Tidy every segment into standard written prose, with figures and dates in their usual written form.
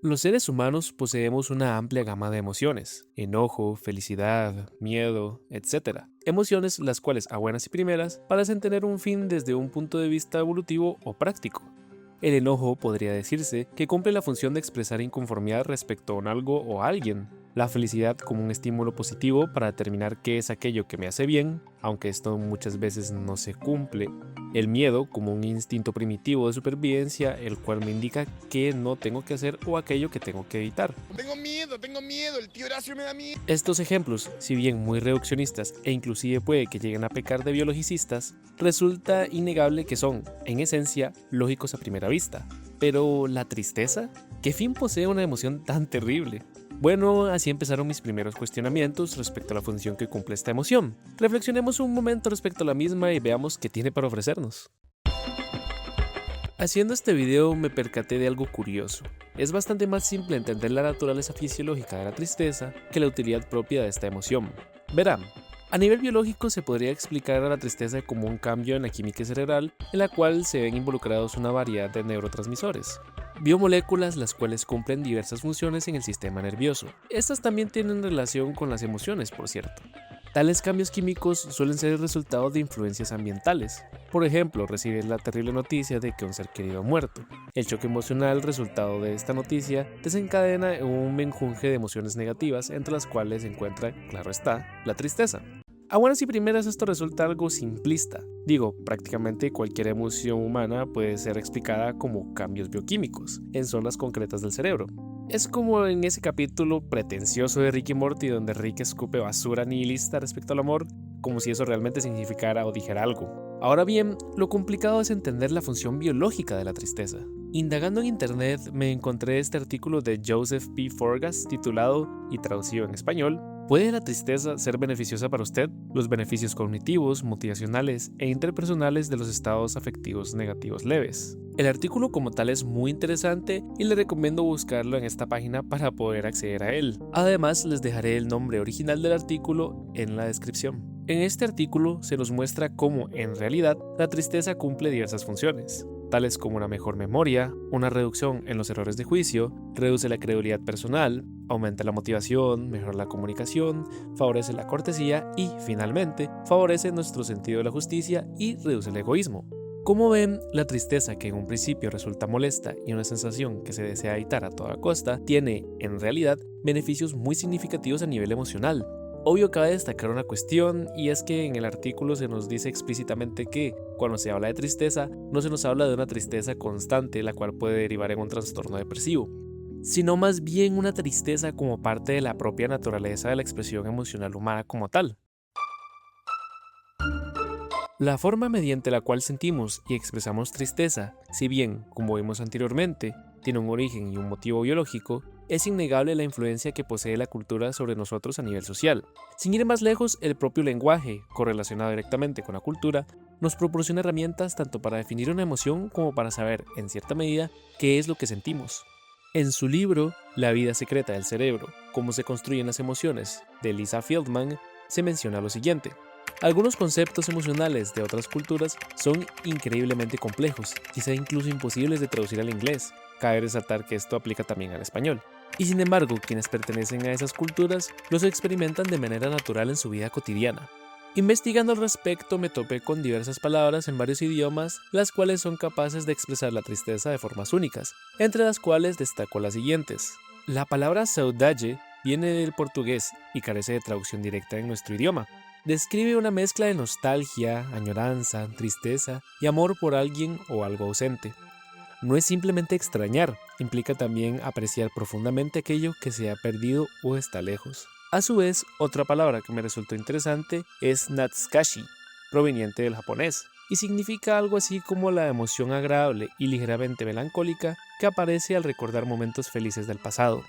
Los seres humanos poseemos una amplia gama de emociones: enojo, felicidad, miedo, etc. Emociones las cuales a buenas y primeras parecen tener un fin desde un punto de vista evolutivo o práctico. El enojo podría decirse que cumple la función de expresar inconformidad respecto a algo o a alguien. La felicidad como un estímulo positivo para determinar qué es aquello que me hace bien, aunque esto muchas veces no se cumple. El miedo como un instinto primitivo de supervivencia, el cual me indica qué no tengo que hacer o aquello que tengo que evitar. Tengo miedo, el tío Horacio me da miedo. Estos ejemplos, si bien muy reduccionistas e inclusive puede que lleguen a pecar de biologicistas, resulta innegable que son, en esencia, lógicos a primera vista. Pero, ¿la tristeza? ¿Qué fin posee una emoción tan terrible? Bueno, así empezaron mis primeros cuestionamientos respecto a la función que cumple esta emoción. Reflexionemos un momento respecto a la misma y veamos qué tiene para ofrecernos. Haciendo este video me percaté de algo curioso. Es bastante más simple entender la naturaleza fisiológica de la tristeza que la utilidad propia de esta emoción. Verán, a nivel biológico se podría explicar a la tristeza como un cambio en la química cerebral en la cual se ven involucrados una variedad de neurotransmisores, biomoléculas las cuales cumplen diversas funciones en el sistema nervioso. Estas también tienen relación con las emociones, por cierto. Tales cambios químicos suelen ser el resultado de influencias ambientales. Por ejemplo, recibir la terrible noticia de que un ser querido ha muerto. El choque emocional resultado de esta noticia desencadena un menjunje de emociones negativas, entre las cuales se encuentra, claro está, la tristeza. A buenas y primeras esto resulta algo simplista. Digo, prácticamente cualquier emoción humana puede ser explicada como cambios bioquímicos en zonas concretas del cerebro. Es como en ese capítulo pretencioso de Rick y Morty donde Rick escupe basura nihilista respecto al amor, como si eso realmente significara o dijera algo. Ahora bien, lo complicado es entender la función biológica de la tristeza. Indagando en internet me encontré este artículo de Joseph P. Forgas titulado y traducido en español: ¿Puede la tristeza ser beneficiosa para usted? Los beneficios cognitivos, motivacionales e interpersonales de los estados afectivos negativos leves. El artículo como tal es muy interesante y le recomiendo buscarlo en esta página para poder acceder a él. Además, les dejaré el nombre original del artículo en la descripción. En este artículo se nos muestra cómo, en realidad, la tristeza cumple diversas funciones, tales como una mejor memoria, una reducción en los errores de juicio, reduce la credulidad personal, aumenta la motivación, mejora la comunicación, favorece la cortesía y, finalmente, favorece nuestro sentido de la justicia y reduce el egoísmo. Como ven, la tristeza, que en un principio resulta molesta y una sensación que se desea evitar a toda costa, tiene, en realidad, beneficios muy significativos a nivel emocional. Obvio, cabe destacar una cuestión, y es que en el artículo se nos dice explícitamente que, cuando se habla de tristeza, no se nos habla de una tristeza constante, la cual puede derivar en un trastorno depresivo, sino más bien una tristeza como parte de la propia naturaleza de la expresión emocional humana como tal. La forma mediante la cual sentimos y expresamos tristeza, si bien, como vimos anteriormente, tiene un origen y un motivo biológico, es innegable la influencia que posee la cultura sobre nosotros a nivel social. Sin ir más lejos, el propio lenguaje, correlacionado directamente con la cultura, nos proporciona herramientas tanto para definir una emoción como para saber, en cierta medida, qué es lo que sentimos. En su libro, La vida secreta del cerebro, cómo se construyen las emociones, de Lisa Feldman, se menciona lo siguiente: algunos conceptos emocionales de otras culturas son increíblemente complejos, quizá incluso imposibles de traducir al inglés. Cabe resaltar que esto aplica también al español. Y sin embargo, quienes pertenecen a esas culturas los experimentan de manera natural en su vida cotidiana. Investigando al respecto me topé con diversas palabras en varios idiomas, las cuales son capaces de expresar la tristeza de formas únicas, entre las cuales destaco las siguientes. La palabra saudade viene del portugués y carece de traducción directa en nuestro idioma. Describe una mezcla de nostalgia, añoranza, tristeza y amor por alguien o algo ausente. No es simplemente extrañar, implica también apreciar profundamente aquello que se ha perdido o está lejos. A su vez, otra palabra que me resultó interesante es natsukashi, proveniente del japonés, y significa algo así como la emoción agradable y ligeramente melancólica que aparece al recordar momentos felices del pasado.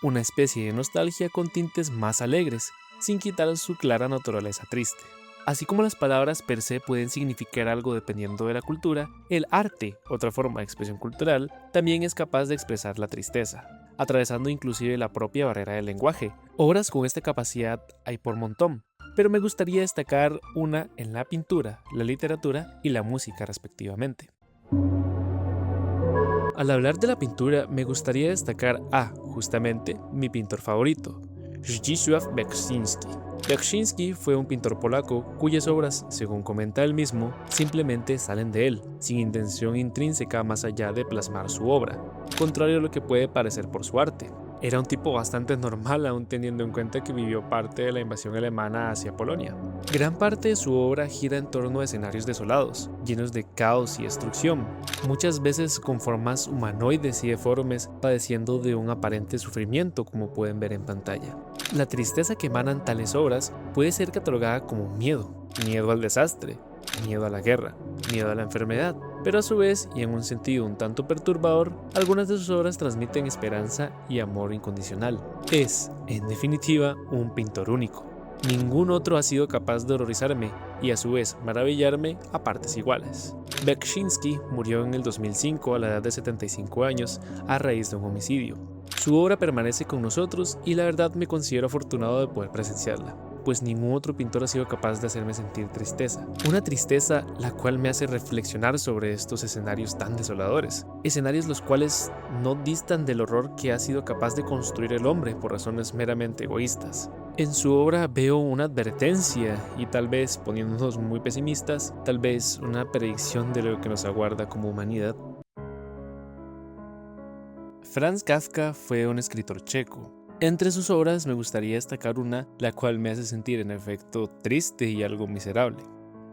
Una especie de nostalgia con tintes más alegres, sin quitar su clara naturaleza triste. Así como las palabras per se pueden significar algo dependiendo de la cultura, el arte, otra forma de expresión cultural, también es capaz de expresar la tristeza, atravesando inclusive la propia barrera del lenguaje. Obras con esta capacidad hay por montón, pero me gustaría destacar una en la pintura, la literatura y la música respectivamente. Al hablar de la pintura, me gustaría destacar a, justamente, mi pintor favorito, Zdzisław Beksiński. Beksiński fue un pintor polaco cuyas obras, según comenta él mismo, simplemente salen de él, sin intención intrínseca más allá de plasmar su obra, contrario a lo que puede parecer por su arte. Era un tipo bastante normal aún teniendo en cuenta que vivió parte de la invasión alemana hacia Polonia. Gran parte de su obra gira en torno a escenarios desolados, llenos de caos y destrucción, muchas veces con formas humanoides y deformes, padeciendo de un aparente sufrimiento como pueden ver en pantalla. La tristeza que emanan tales obras puede ser catalogada como miedo al desastre, miedo a la guerra, miedo a la enfermedad, pero a su vez, y en un sentido un tanto perturbador, algunas de sus obras transmiten esperanza y amor incondicional. Es, en definitiva, un pintor único. Ningún otro ha sido capaz de horrorizarme y a su vez maravillarme a partes iguales. Beksiński murió en el 2005 a la edad de 75 años a raíz de un homicidio. Su obra permanece con nosotros y la verdad me considero afortunado de poder presenciarla, pues ningún otro pintor ha sido capaz de hacerme sentir tristeza. Una tristeza la cual me hace reflexionar sobre estos escenarios tan desoladores. Escenarios los cuales no distan del horror que ha sido capaz de construir el hombre por razones meramente egoístas. En su obra veo una advertencia y tal vez, poniéndonos muy pesimistas, tal vez una predicción de lo que nos aguarda como humanidad. Franz Kafka fue un escritor checo. Entre sus obras me gustaría destacar una la cual me hace sentir en efecto triste y algo miserable.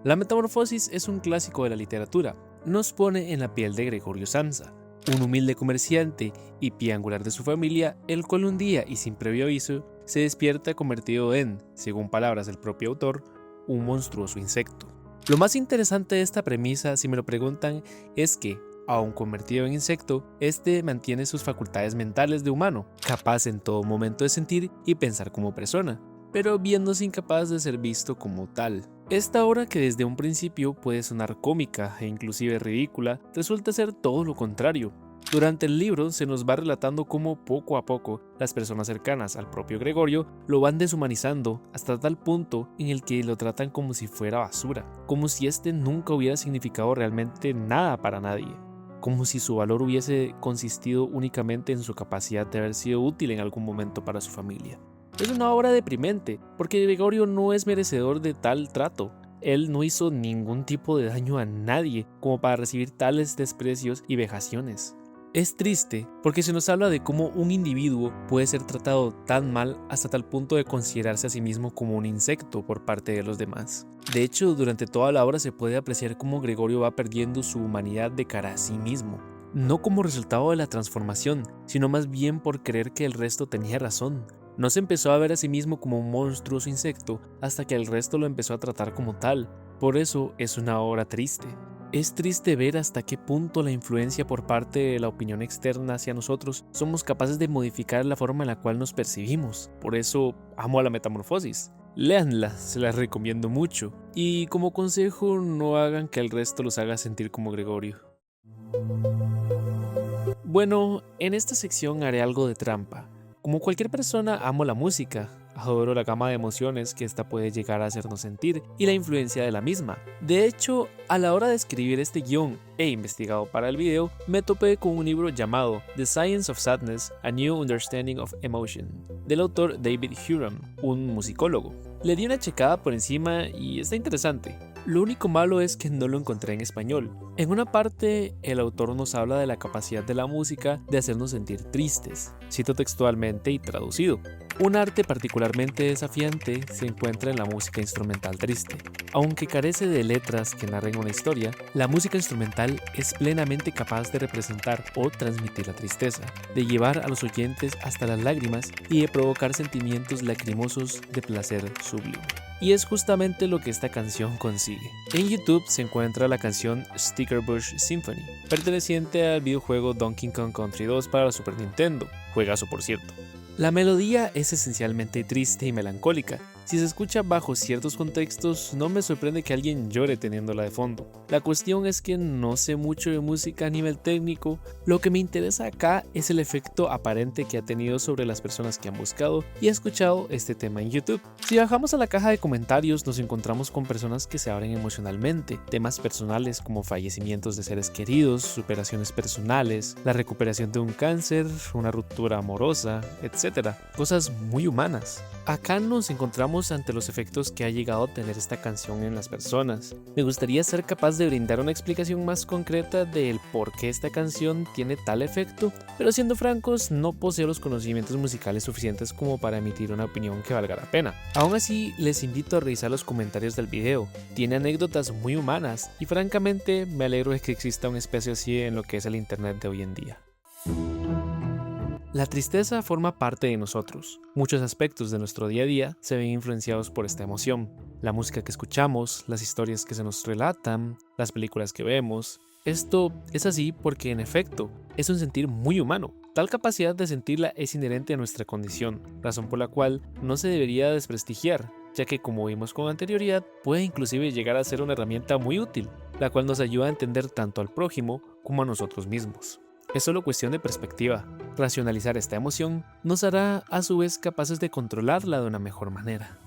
La Metamorfosis es un clásico de la literatura. Nos pone en la piel de Gregorio Samsa, un humilde comerciante y pie angular de su familia, el cual un día y sin previo aviso se despierta convertido en, según palabras del propio autor, un monstruoso insecto. Lo más interesante de esta premisa, si me lo preguntan, es que, aun convertido en insecto, este mantiene sus facultades mentales de humano, capaz en todo momento de sentir y pensar como persona, pero viéndose incapaz de ser visto como tal. Esta obra, que desde un principio puede sonar cómica e inclusive ridícula, resulta ser todo lo contrario. Durante el libro se nos va relatando cómo poco a poco las personas cercanas al propio Gregorio lo van deshumanizando hasta tal punto en el que lo tratan como si fuera basura, como si este nunca hubiera significado realmente nada para nadie, como si su valor hubiese consistido únicamente en su capacidad de haber sido útil en algún momento para su familia. Es una obra deprimente, porque Gregorio no es merecedor de tal trato. Él no hizo ningún tipo de daño a nadie como para recibir tales desprecios y vejaciones. Es triste porque se nos habla de cómo un individuo puede ser tratado tan mal hasta tal punto de considerarse a sí mismo como un insecto por parte de los demás. De hecho, durante toda la obra se puede apreciar cómo Gregorio va perdiendo su humanidad de cara a sí mismo. No como resultado de la transformación, sino más bien por creer que el resto tenía razón. No se empezó a ver a sí mismo como un monstruoso insecto hasta que el resto lo empezó a tratar como tal. Por eso es una obra triste. Es triste ver hasta qué punto la influencia por parte de la opinión externa hacia nosotros somos capaces de modificar la forma en la cual nos percibimos. Por eso amo a La Metamorfosis. Léanla, se las recomiendo mucho. Y como consejo, no hagan que el resto los haga sentir como Gregorio. Bueno, en esta sección haré algo de trampa. Como cualquier persona, amo la música. Adoro la gama de emociones que esta puede llegar a hacernos sentir y la influencia de la misma. De hecho, a la hora de escribir este guión e investigado para el video, me topé con un libro llamado The Science of Sadness, A New Understanding of Emotion, del autor David Huram, un musicólogo. Le di una checada por encima y está interesante. Lo único malo es que no lo encontré en español. En una parte, el autor nos habla de la capacidad de la música de hacernos sentir tristes. Cito textualmente y traducido. Un arte particularmente desafiante se encuentra en la música instrumental triste. Aunque carece de letras que narren una historia, la música instrumental es plenamente capaz de representar o transmitir la tristeza, de llevar a los oyentes hasta las lágrimas y de provocar sentimientos lacrimosos de placer sublime. Y es justamente lo que esta canción consigue. En YouTube se encuentra la canción Sticker Bush Symphony, perteneciente al videojuego Donkey Kong Country 2 para la Super Nintendo, juegazo por cierto. La melodía es esencialmente triste y melancólica, Si se escucha bajo ciertos contextos, no me sorprende que alguien llore teniéndola de fondo. La cuestión es que no sé mucho de música a nivel técnico, lo que me interesa acá es el efecto aparente que ha tenido sobre las personas que han buscado y escuchado este tema en YouTube. Si bajamos a la caja de comentarios nos encontramos con personas que se abren emocionalmente, temas personales como fallecimientos de seres queridos, superaciones personales, la recuperación de un cáncer, una ruptura amorosa, etc. Cosas muy humanas. Acá nos encontramos ante los efectos que ha llegado a tener esta canción en las personas. Me gustaría ser capaz de brindar una explicación más concreta del por qué esta canción tiene tal efecto, pero siendo francos, no poseo los conocimientos musicales suficientes como para emitir una opinión que valga la pena. Aún así, les invito a revisar los comentarios del video. Tiene anécdotas muy humanas y francamente me alegro de que exista un espacio así en lo que es el internet de hoy en día. La tristeza forma parte de nosotros. Muchos aspectos de nuestro día a día se ven influenciados por esta emoción. La música que escuchamos, las historias que se nos relatan, las películas que vemos. Esto es así porque en efecto es un sentir muy humano. Tal capacidad de sentirla es inherente a nuestra condición, razón por la cual no se debería desprestigiar, ya que como vimos con anterioridad puede inclusive llegar a ser una herramienta muy útil, la cual nos ayuda a entender tanto al prójimo como a nosotros mismos. Es solo cuestión de perspectiva. Racionalizar esta emoción nos hará a su vez capaces de controlarla de una mejor manera.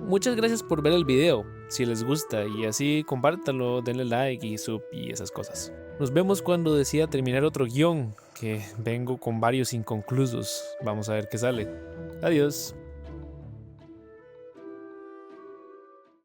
Muchas gracias por ver el video. Si les gusta y así compártanlo, denle like y sub y esas cosas. Nos vemos cuando decida terminar otro guión, que vengo con varios inconclusos. Vamos a ver qué sale. Adiós.